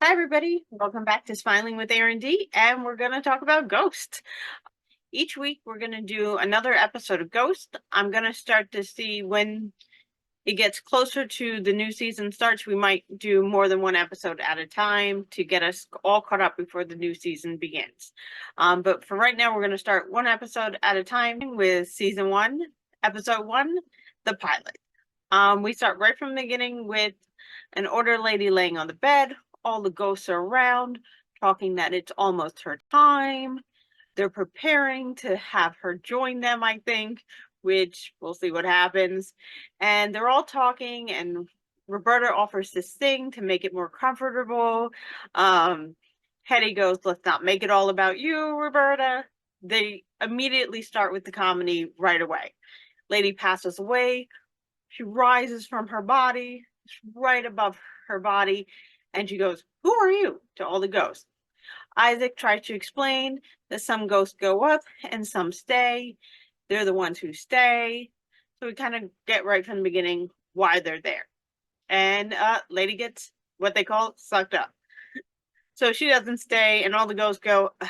Hi, everybody. Welcome back to Smiling with Erin D, and we're going to talk about Ghost. Each week, we're going to do another episode of Ghost. I'm going to start to see when it gets closer to the new season starts. We might do more than one episode at a time to get us all caught up before the new season begins. But for right now, we're going to start one episode at a time with season 1, episode 1, the pilot. We start right from the beginning with an older lady laying on the bed. All the ghosts are around, talking that it's almost her time. They're preparing to have her join them, I think, which we'll see what happens. And they're all talking, and Roberta offers to sing to make it more comfortable. Hetty goes, "Let's not make it all about you, Roberta." They immediately start with the comedy right away. Lady passes away. She rises from her body, right above her body, and she goes, "Who are you?" to all the ghosts. Isaac tries to explain that some ghosts go up and some stay. They're the ones who stay. So we kind of get right from the beginning why they're there. And Lady gets what they call sucked up. So she doesn't stay, and all the ghosts go. Ugh.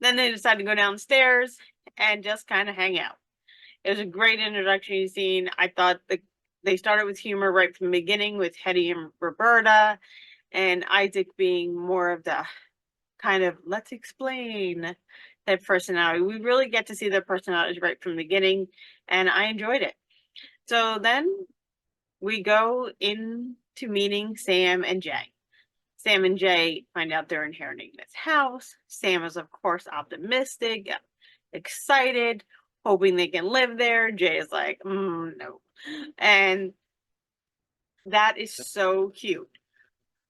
Then they decide to go downstairs and just kind of hang out. It was a great introduction scene. I thought they started with humor right from the beginning with Hetty and Roberta, and Isaac being more of the kind of let's explain that personality. We really get to see their personalities right from the beginning, and I enjoyed it. So then we go into meeting Sam and Jay. Sam and Jay find out they're inheriting this house. Sam is, of course, optimistic, excited, hoping they can live there. Jay is like, no. And that is so cute.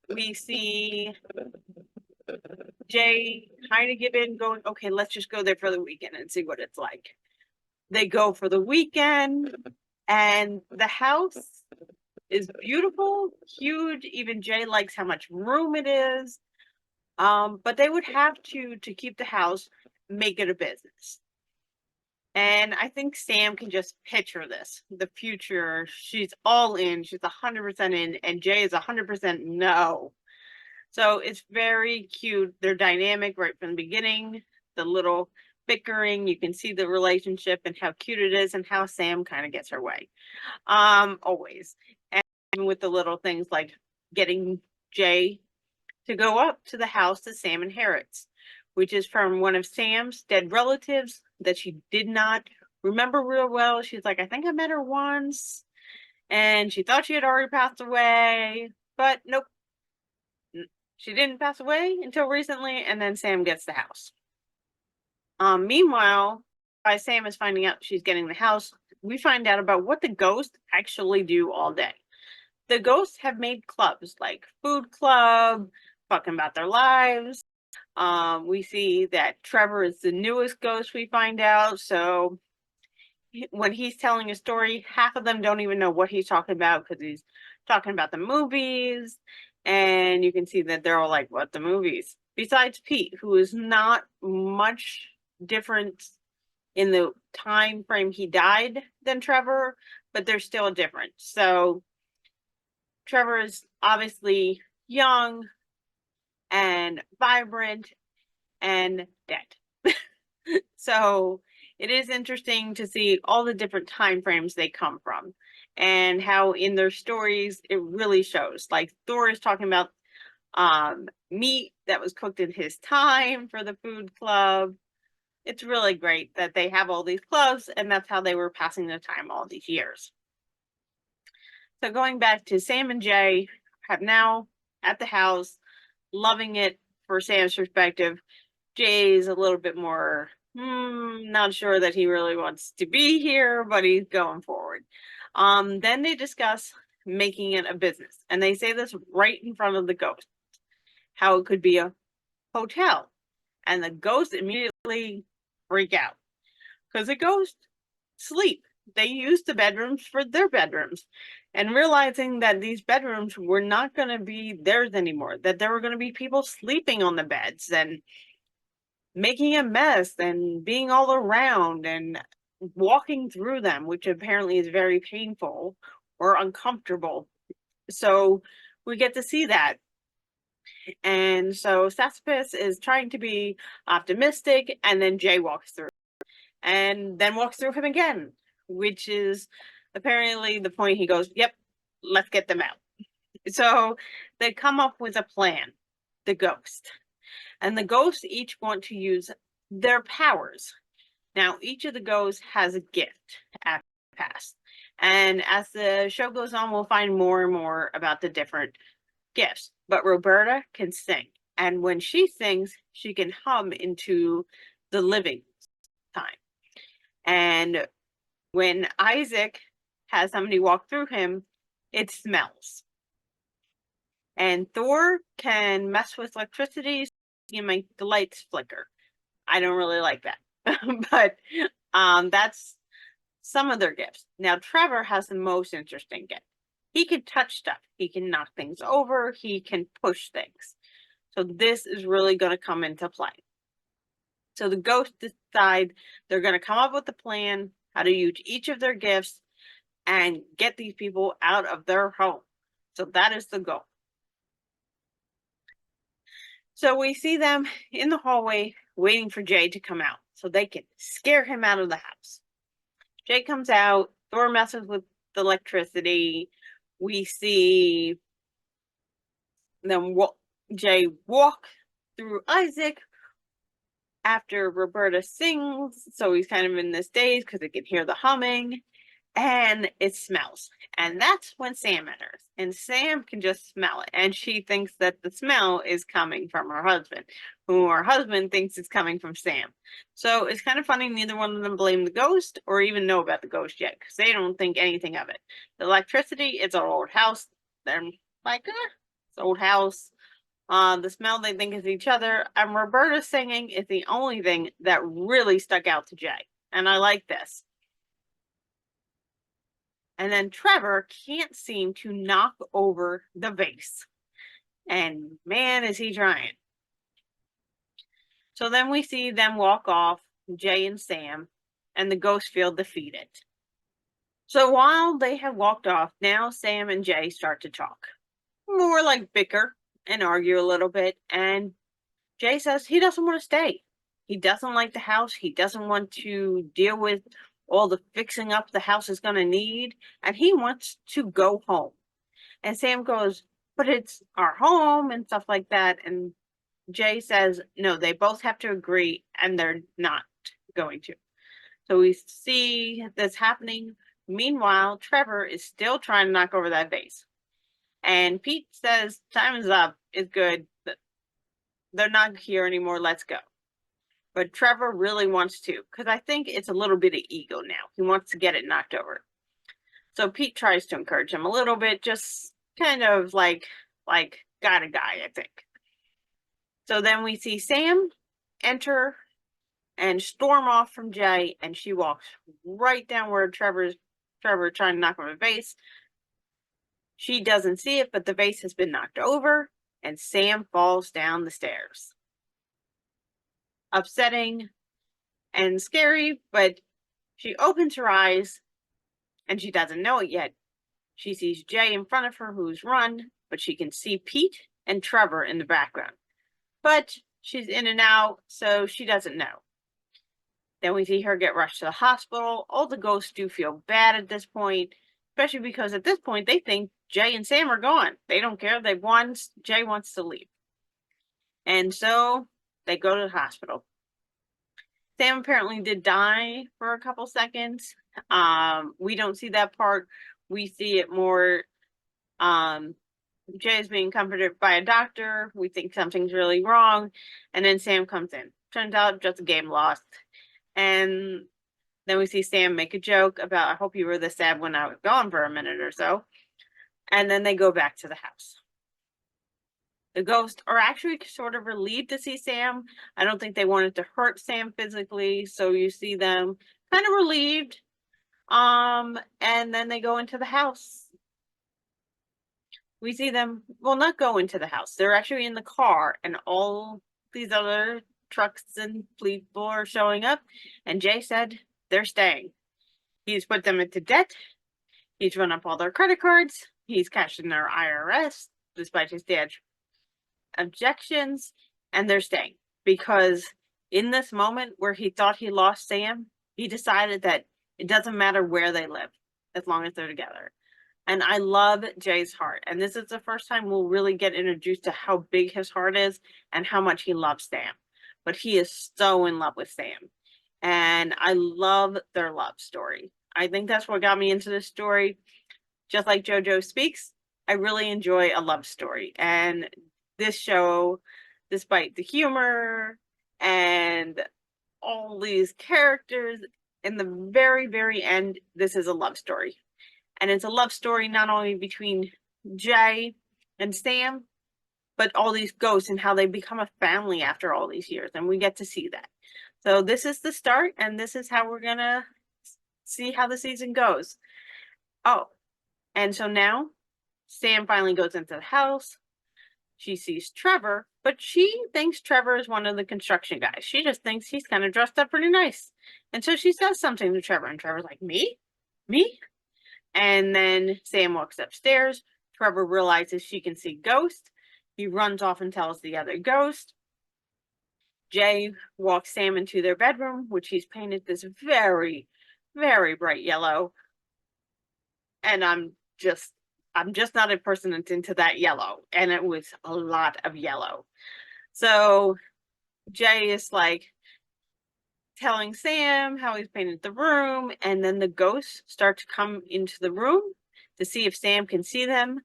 We see Jay kind of give in, going, okay, let's just go there for the weekend and see what it's like. They go for the weekend, and the house is beautiful, huge. Even Jay likes how much room it is. But they would have to keep the house, make it a business. And I think Sam can just picture this, the future. She's all in. She's 100% in, and Jay is 100% no. So it's very cute. They're dynamic right from the beginning. The little bickering, you can see the relationship and how cute it is, and how Sam kind of gets her way. Always. And even with the little things like getting Jay to go up to the house that Sam inherits, which is from one of Sam's dead relatives that she did not remember real well. She's like, I think I met her once, and she thought she had already passed away, but nope. She didn't pass away until recently, and then Sam gets the house. Meanwhile, while Sam is finding out she's getting the house, we find out about what the ghosts actually do all day. The ghosts have made clubs like Food Club, talking about their lives. We see that Trevor is the newest ghost, we find out. So when he's telling a story, half of them don't even know what he's talking about because he's talking about the movies. And you can see that they're all like, what, the movies? Besides Pete, who is not much different in the time frame he died than Trevor, but they're still different. So Trevor is obviously young and vibrant and dead. So it is interesting to see all the different time frames they come from, and how in their stories it really shows. Like Thor is talking about meat that was cooked in his time for the food club. It's really great that they have all these clubs, and that's how they were passing their time all these years. So going back to Sam and Jay have now at the house, loving it for Sam's perspective. Jay's a little bit more not sure that he really wants to be here, but he's going forward. Then they discuss making it a business, and they say this right in front of the ghost, how it could be a hotel, and the ghosts immediately freak out because the ghosts sleep. They use the bedrooms for their bedrooms, and realizing that these bedrooms were not going to be theirs anymore, that there were going to be people sleeping on the beds and making a mess and being all around and walking through them, which apparently is very painful or uncomfortable. So we get to see that. And so Sassafras is trying to be optimistic, and then Jay walks through, and then walks through him again, which is apparently the point. He goes, "Yep, let's get them out." So they come up with a plan, the Ghost. And the ghosts each want to use their powers. Now, each of the ghosts has a gift after the past. And as the show goes on, we'll find more and more about the different gifts. But Roberta can sing. And when she sings, she can hum into the living time. And when Isaac has somebody walk through him, it smells. And Thor can mess with electricity and make the lights flicker. I don't really like that. But that's some of their gifts. Now, Trevor has the most interesting gift. He can touch stuff. He can knock things over. He can push things. So this is really going to come into play. So the ghosts decide they're going to come up with a plan, how to use each of their gifts and get these people out of their home. So that is the goal. So we see them in the hallway waiting for Jay to come out so they can scare him out of the house. Jay comes out, Thor messes with the electricity. We see them Jay walk through Isaac after Roberta sings, so he's kind of in this daze because he can hear the humming, and it smells. And that's when Sam enters, and Sam can just smell it, and she thinks that the smell is coming from her husband, who her husband thinks is coming from Sam. So it's kind of funny, neither one of them blame the ghost or even know about the ghost yet, because they don't think anything of it. The electricity, it's an old house. They're like, it's an old house. The smell they think is each other. And Roberta singing is the only thing that really stuck out to Jay. And I like this. And then Trevor can't seem to knock over the vase. And man, is he trying. So then we see them walk off, Jay and Sam, and the ghosts feel defeated. So while they have walked off, now Sam and Jay start to talk. More like bicker and argue a little bit. And Jay says he doesn't want to stay. He doesn't like the house. He doesn't want to deal with all the fixing up the house is going to need. And he wants to go home. And Sam goes, but it's our home and stuff like that. And Jay says, no, they both have to agree, and they're not going to. So we see this happening. Meanwhile, Trevor is still trying to knock over that vase. And Pete says, time is up. It's good. They're not here anymore. Let's go. But Trevor really wants to, because I think it's a little bit of ego now. He wants to get it knocked over. So Pete tries to encourage him a little bit, just kind of like got a guy, I think. So then we see Sam enter and storm off from Jay, and she walks right down where Trevor trying to knock over the vase. She doesn't see it, but the vase has been knocked over, and Sam falls down the stairs. Upsetting and scary, but she opens her eyes, and she doesn't know it yet. She sees Jay in front of her, who's run, but she can see Pete and Trevor in the background. But she's in and out, so she doesn't know. Then we see her get rushed to the hospital. All the ghosts do feel bad at this point, especially because at this point they think Jay and Sam are gone. They don't care. They want Jay wants to leave. And so they go to the hospital. Sam apparently did die for a couple seconds. We don't see that part. We see it more. Jay is being comforted by a doctor. We think something's really wrong. And then Sam comes in. Turns out just a game lost. And then we see Sam make a joke about, I hope you were this sad when I was gone for a minute or so. And then they go back to the house. The ghosts are actually sort of relieved to see Sam. I don't think they wanted to hurt Sam physically. So you see them kind of relieved. And then they go into the house. We see them, well, not go into the house. They're actually in the car, and all these other trucks and people are showing up. And Jay said they're staying. He's put them into debt. He's run up all their credit cards. He's cashed in their IRS despite his dad's objections, and they're staying because in this moment where he thought he lost Sam, he decided that it doesn't matter where they live as long as they're together. And I love Jay's heart. And this is the first time we'll really get introduced to how big his heart is and how much he loves Sam. But he is so in love with Sam. And I love their love story. I think that's what got me into this story. Just like JoJo Speaks, I really enjoy a love story. And this show, despite the humor and all these characters, in the very, very end, this is a love story. And it's a love story not only between Jay and Sam, but all these ghosts and how they become a family after all these years. And we get to see that. So this is the start, and this is how we're going to see how the season goes. Oh, and so now Sam finally goes into the house. She sees Trevor, but she thinks Trevor is one of the construction guys. She just thinks he's kind of dressed up pretty nice. And so she says something to Trevor, and Trevor's like, me? Me? And then Sam walks upstairs. Trevor realizes she can see ghosts. He runs off and tells the other ghost. Jay walks Sam into their bedroom, which he's painted this very, very bright yellow. And I'm just not a person that's into that yellow. And it was a lot of yellow. So Jay is like telling Sam how he's painted the room. And then the ghosts start to come into the room to see if Sam can see them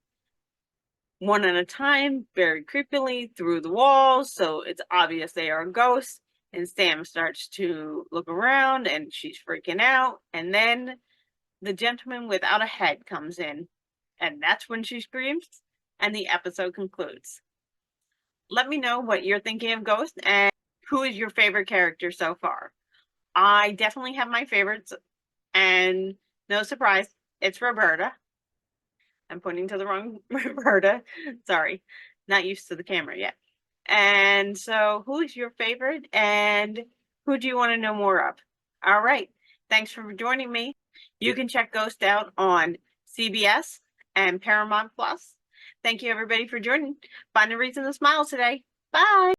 one at a time, very creepily through the walls. So it's obvious they are ghosts. And Sam starts to look around and she's freaking out. And then the gentleman without a head comes in. And that's when she screams. And the episode concludes. Let me know what you're thinking of Ghost and who is your favorite character so far. I definitely have my favorites. And no surprise, it's Roberta. I'm pointing to the wrong Roberta. Sorry, not used to the camera yet. And so who is your favorite and who do you want to know more of? All right. Thanks for joining me. You can check Ghost out on CBS and Paramount Plus. Thank you, everybody, for joining. Find a reason to smile today. Bye.